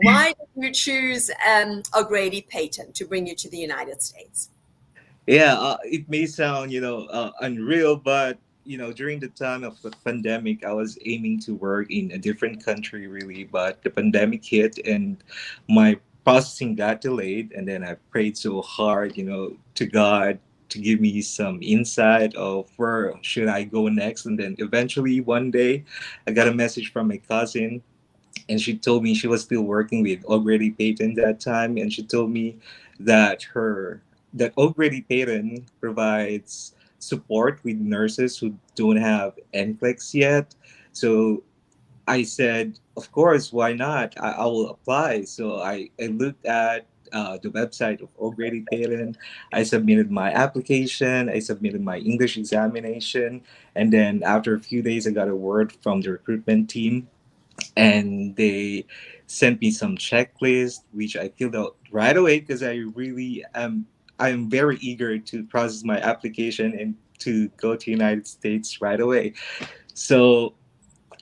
Why did you choose O'Grady Peyton to bring you to the United States? Yeah, it may sound, unreal, but during the time of the pandemic, I was aiming to work in a different country, really. But the pandemic hit, and my processing got delayed. And then I prayed so hard, to God to give me some insight of where should I go next. And then eventually, one day, I got a message from my cousin, and she told me she was still working with O'Grady Payton that time, and she told me that O'Grady Payton provides support with nurses who don't have NCLEX yet. So I said, of course, why not? I will apply. So I looked at the website of O'Grady Payton. I submitted my application. I submitted my English examination. And then after a few days, I got a word from the recruitment team, and they sent me some checklist which I filled out right away because I'm very eager to process my application and to go to United States right away. So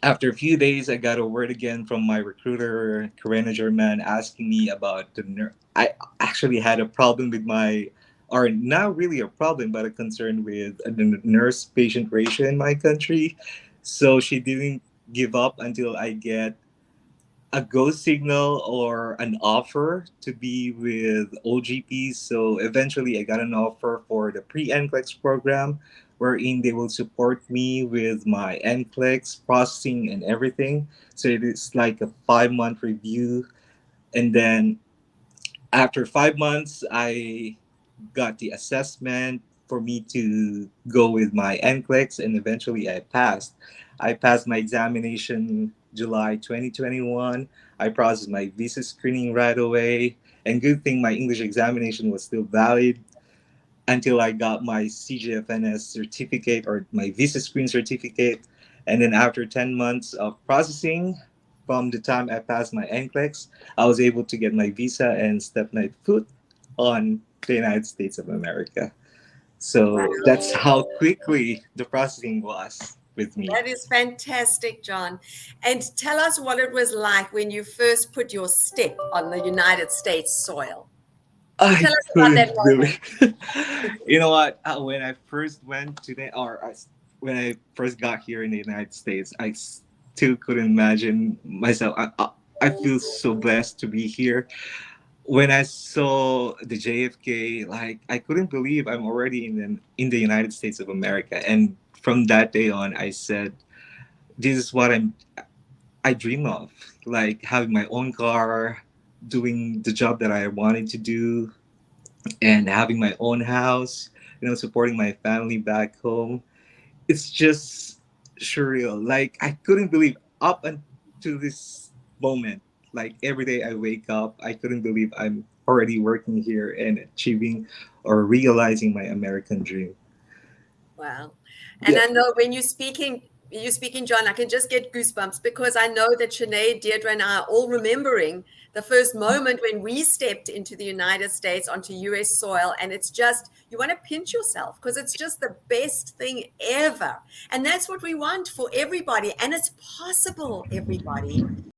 after a few days, I got a word again from my recruiter, Karina German, asking me about I actually had a problem with my, or not really a problem, but a concern with the nurse patient ratio in my country. So she didn't give up until I get a go signal or an offer to be with OGP. So eventually, I got an offer for the pre NCLEX program, wherein they will support me with my NCLEX processing and everything. So it is like a 5 month review. And then after 5 months, I got the assessment for me to go with my NCLEX, and eventually I passed. I passed my examination July 2021. I processed my visa screening right away. And good thing my English examination was still valid until I got my CGFNS certificate or my visa screen certificate. And then after 10 months of processing, from the time I passed my NCLEX, I was able to get my visa and step my foot on the United States of America. So that's how quickly the processing was with me. That is fantastic, John. And tell us what it was like when you first put your step on the United States soil. I Tell us about that couldn't moment. believe. You know what? When I first went to when I first got here in the United States, I still couldn't imagine myself. I feel so blessed to be here. When I saw the JFK, like I couldn't believe I'm already in the United States of America. And from that day on, I said, "This is what I dream of, like having my own car, doing the job that I wanted to do, and having my own house, supporting my family back home. It's just surreal. Like I couldn't believe up until this moment. Like every day I wake up, I couldn't believe I'm already working here and achieving or realizing my American dream. Wow. And Yeah. I know when you're speaking, John, I can just get goosebumps because I know that Sinead, Deirdre, and I are all remembering the first moment when we stepped into the United States, onto US soil. And it's just, you want to pinch yourself because it's just the best thing ever. And that's what we want for everybody. And it's possible, everybody.